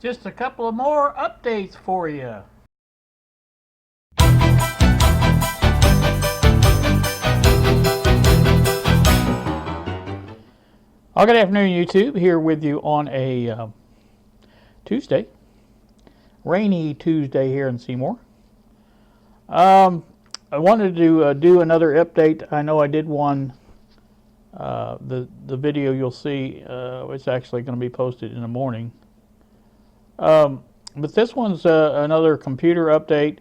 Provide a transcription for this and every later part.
Just a couple of more updates for you. Well, good afternoon, YouTube. Here with you on a Tuesday, rainy Tuesday here in Seymour. I wanted to do another update. I know I did one. The video you'll see, it's actually going to be posted in the morning. But this one's another computer update.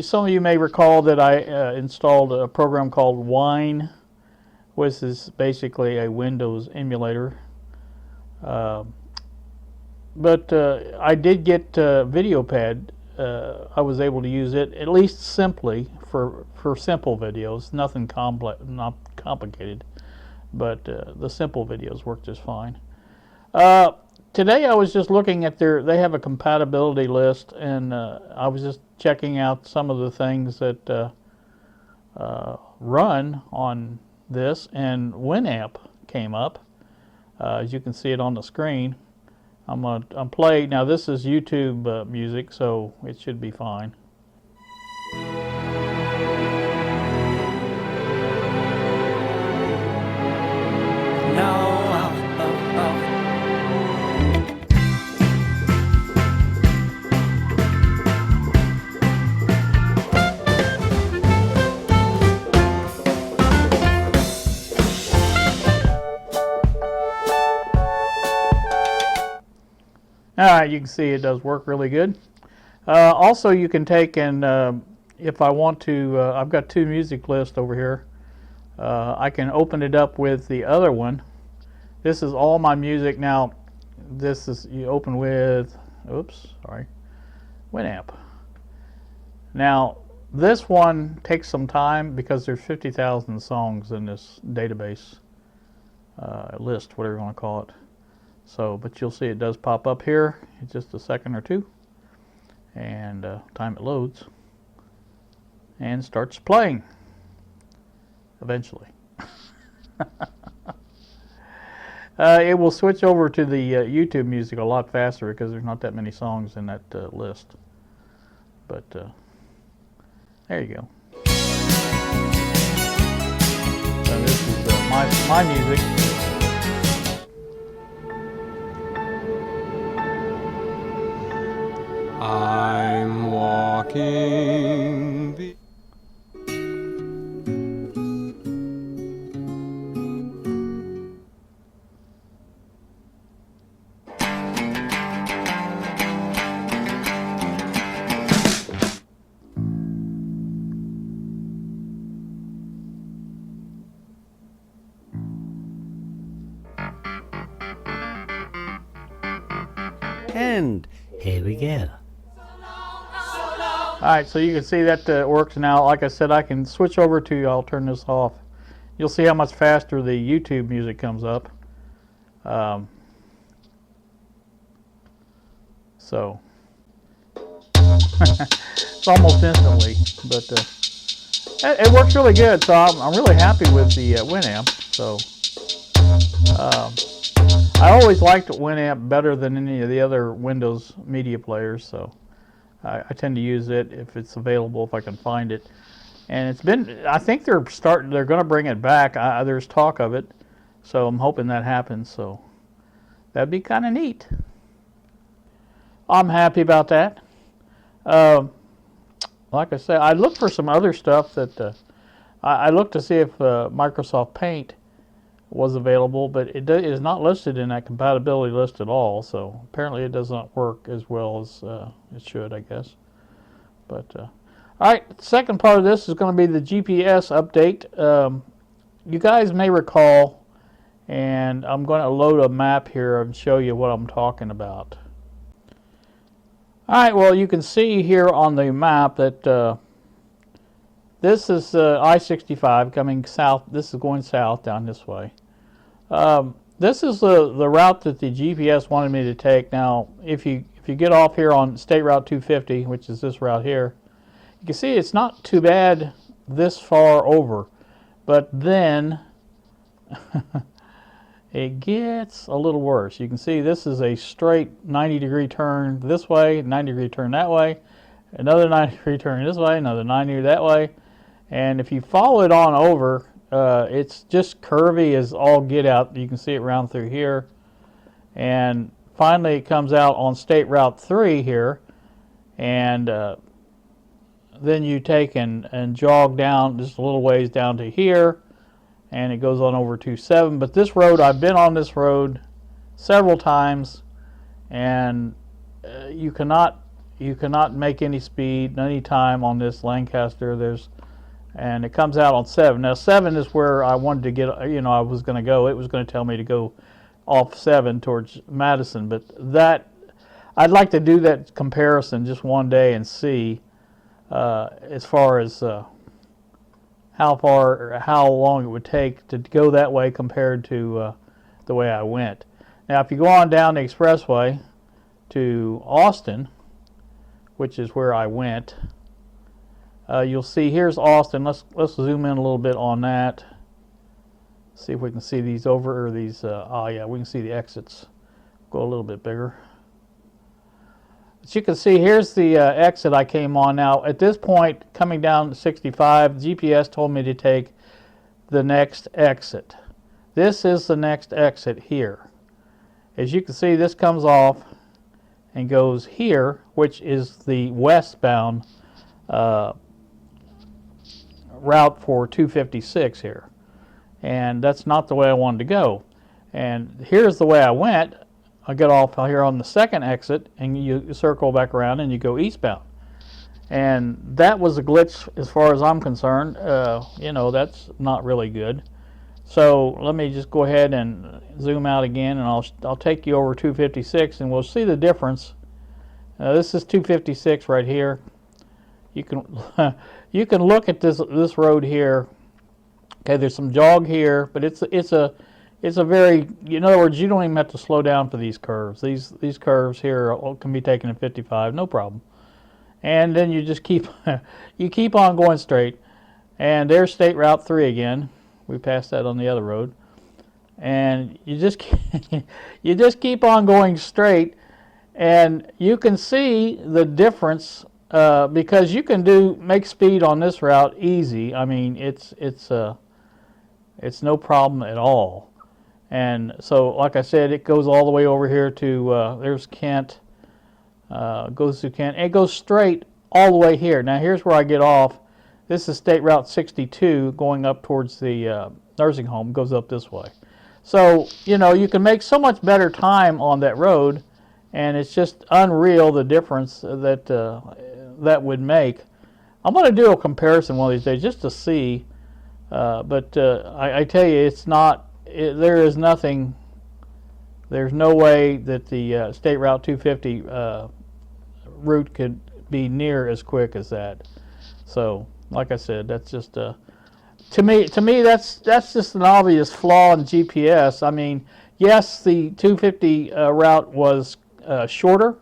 Some of you may recall that I installed a program called Wine, which is basically a Windows emulator. But I did get VideoPad. I was able to use it, at least simply, for simple videos. Nothing complex, not complicated. But the simple videos work just fine. Today I was just looking at they have a compatibility list, and I was just checking out some of the things that run on this, and Winamp came up. As you can see it on the screen. I'm playing now. This is YouTube music, so it should be fine. Alright, you can see it does work really good. Also, you can take and, if I want to, I've got two music lists over here. I can open it up with the other one. This is all my music. Now, this is, you open with, Winamp. Now, this one takes some time because there's 50,000 songs in this database list, whatever you want to call it. So, but you'll see it does pop up here in just a second or two, and time it loads and starts playing eventually. It will switch over to the YouTube music a lot faster because there's not that many songs in that list. But there you go. So this is my music. I'm walking the And here we go. Alright, so you can see that works now. Like I said, I can switch over to, I'll turn this off. You'll see how much faster the YouTube music comes up. So, it's almost instantly, but it works really good. So I'm really happy with the Winamp. So, I always liked Winamp better than any of the other Windows media players. So. I tend to use it if it's available, if I can find it. And it's been, I think they're going to bring it back. There's talk of it. So I'm hoping that happens. So that'd be kind of neat. I'm happy about that. Like I said, I looked for some other stuff that, I looked to see if Microsoft Paint was available, but it is not listed in that compatibility list at all, so apparently it does not work as well as it should, I guess. But alright, the second part of this is going to be the GPS update. You guys may recall, and I'm going to load a map here and show you what I'm talking about. Alright, well, you can see here on the map that this is I-65 coming south. This is going south down this way. This is the route that the GPS wanted me to take. Now, if you get off here on State Route 250, which is this route here, you can see it's not too bad this far over. But then it gets a little worse. You can see this is a straight 90-degree turn this way, 90-degree turn that way, another 90-degree turn this way, another 90 that way. And if you follow it on over, it's just curvy as all get out. You can see it round through here. And finally it comes out on State Route 3 here. And then you take and jog down just a little ways down to here. And it goes on over to 7. But this road, I've been on this road several times. And you cannot make any speed, any time on this Lancaster. And it comes out on 7. Now 7 is where I wanted to get, I was going to go. It was going to tell me to go off 7 towards Madison, but I'd like to do that comparison just one day and see as far as how far or how long it would take to go that way compared to the way I went. Now if you go on down the expressway to Austin, which is where I went, you'll see here's Austin. Let's zoom in a little bit on that. See if we can see these over, or these, yeah, we can see the exits. Go a little bit bigger. As you can see, here's the exit I came on. Now, at this point, coming down to 65, GPS told me to take the next exit. This is the next exit here. As you can see, this comes off and goes here, which is the westbound route for 256 here. And that's not the way I wanted to go. And here's the way I went. I get off here on the second exit, and you circle back around and you go eastbound. And that was a glitch as far as I'm concerned. That's not really good. So let me just go ahead and zoom out again, and I'll take you over 256, and we'll see the difference. This is 256 right here. You can you can look at this road here. Okay, there's some jog here, but it's a very, in other words, you don't even have to slow down for these curves. These curves here can be taken at 55, no problem. And then you just keep on going straight. And there's State Route 3 again. We passed that on the other road. And you just keep on going straight, and you can see the difference because you can make speed on this route easy. I mean, it's no problem at all. And so, like I said, it goes all the way over here to, there's Kent, goes to Kent. It goes straight all the way here. Now, here's where I get off. This is State Route 62 going up towards the nursing home, goes up this way. So, you can make so much better time on that road, and it's just unreal the difference that would make. I'm going to do a comparison one of these days just to see, but I tell you, it's not. There is nothing. There's no way that the State Route 250 route could be near as quick as that. So, like I said, that's just to me that's just an obvious flaw in GPS. I mean, yes, the 250 route was shorter,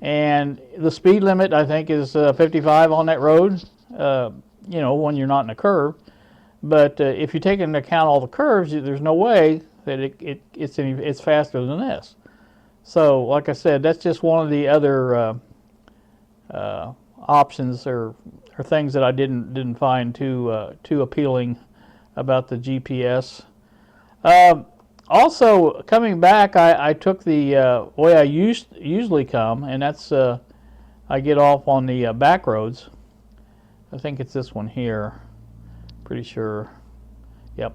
and the speed limit I think is 55 on that road. When you're not in a curve. But if you take into account all the curves, there's no way that it's faster than this. So, like I said, that's just one of the other options or things that I didn't find too appealing about the GPS. Also, coming back, I took the way I usually come, and that's I get off on the back roads. I think it's this one here. Pretty sure. Yep.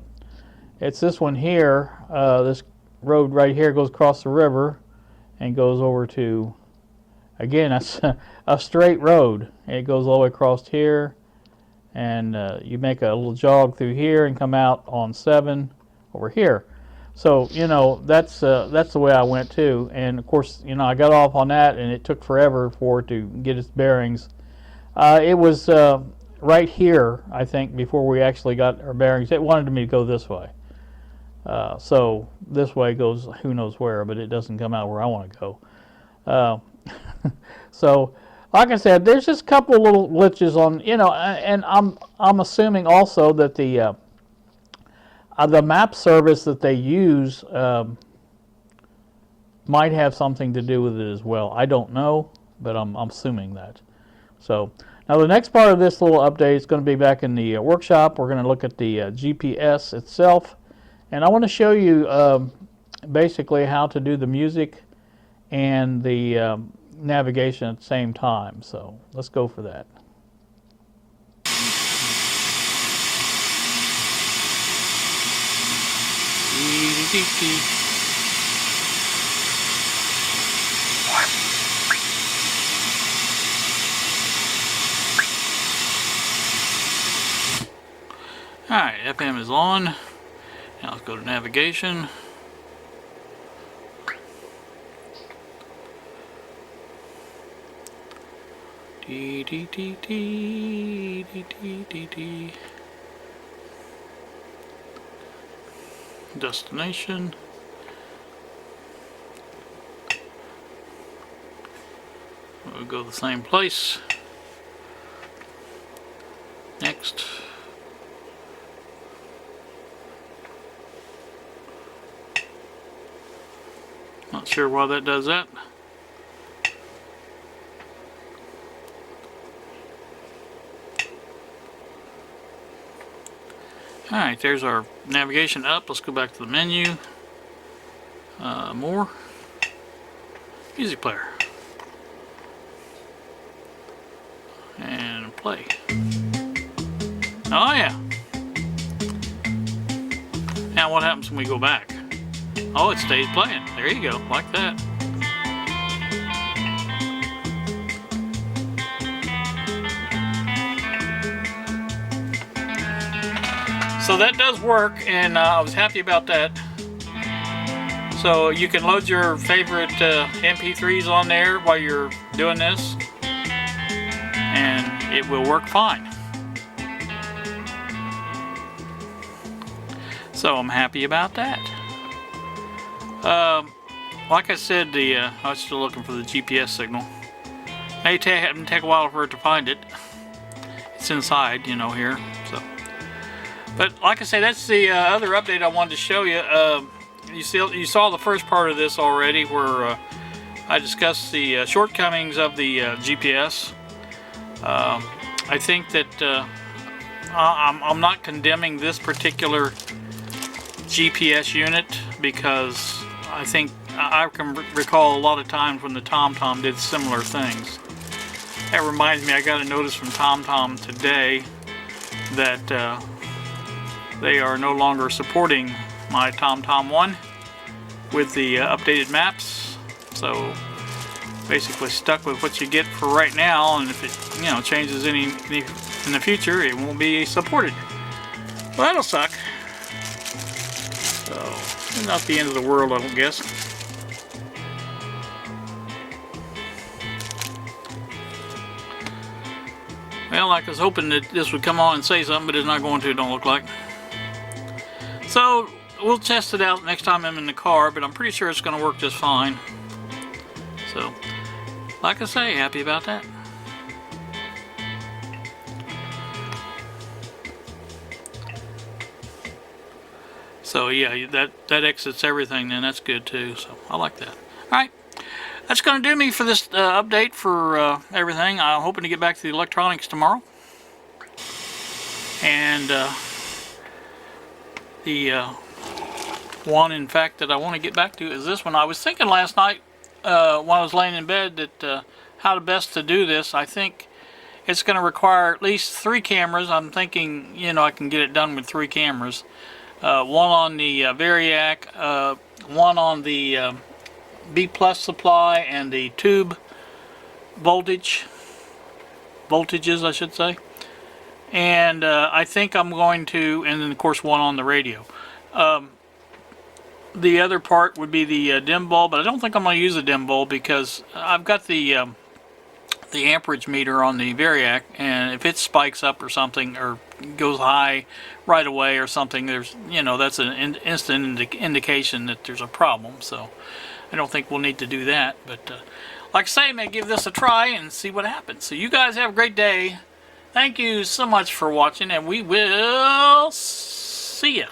It's this one here. This road right here goes across the river and goes over to, again, that's a straight road. It goes all the way across here, and you make a little jog through here and come out on 7 over here. So, that's the way I went too. And of course, I got off on that, and it took forever for it to get its bearings. It was right here, I think, before we actually got our bearings. It wanted me to go this way. So this way goes who knows where, but it doesn't come out where I want to go. So, like I said, there's just a couple little glitches on, and I'm assuming also that the the map service that they use might have something to do with it as well. I don't know, but I'm assuming that. So now the next part of this little update is going to be back in the workshop. We're going to look at the GPS itself, and I want to show you basically how to do the music and the navigation at the same time. So let's go for that. Alright, FM is on. Now let's go to navigation. Destination. We'll go to the same place. Next. Not sure why that does that. Alright, there's our navigation up. Let's go back to the menu. More. Music player. And play. Oh yeah. Now what happens when we go back? Oh, it stays playing. There you go, like that. So that does work, and I was happy about that. So you can load your favorite MP3s on there while you're doing this, and it will work fine. So I'm happy about that. Like I said, I was still looking for the GPS signal. May take a while for it to find it. It's inside, you know, here. So, but like I say, that's the other update I wanted to show you. You saw the first part of this already, where I discussed the shortcomings of the GPS. I think that I'm not condemning this particular GPS unit, because I think I can recall a lot of times when the TomTom did similar things. That reminds me, I got a notice from TomTom today that they are no longer supporting my TomTom 1 with the updated maps. So basically stuck with what you get for right now, and if it, you know, changes any in the future, it won't be supported. Well, that'll suck. So, not the end of the world, I don't guess. Well, I was hoping that this would come on and say something, but it's not going to, it don't look like. So, we'll test it out next time I'm in the car, but I'm pretty sure it's going to work just fine. So, like I say, happy about that. So yeah, that exits everything, then that's good too. So I like that. Alright, that's going to do me for this update for everything. I'm hoping to get back to the electronics tomorrow. And the one, in fact, that I want to get back to is this one. I was thinking last night while I was laying in bed that how to best to do this. I think it's going to require at least 3 cameras. I'm thinking, you know, I can get it done with 3 cameras. One on the Variac, one on the B plus supply, and the tube voltages, I should say. And I think I'm going to, and then of course one on the radio. The other part would be the dim bulb, but I don't think I'm going to use a dim bulb because I've got the amperage meter on the Variac, and if it spikes up or something, or goes high right away or something, there's, you know, that's an instant indication that there's a problem. So I don't think we'll need to do that, but like I say, may give this a try and see what happens. So you guys have a great day. Thank you so much for watching, and we will see ya.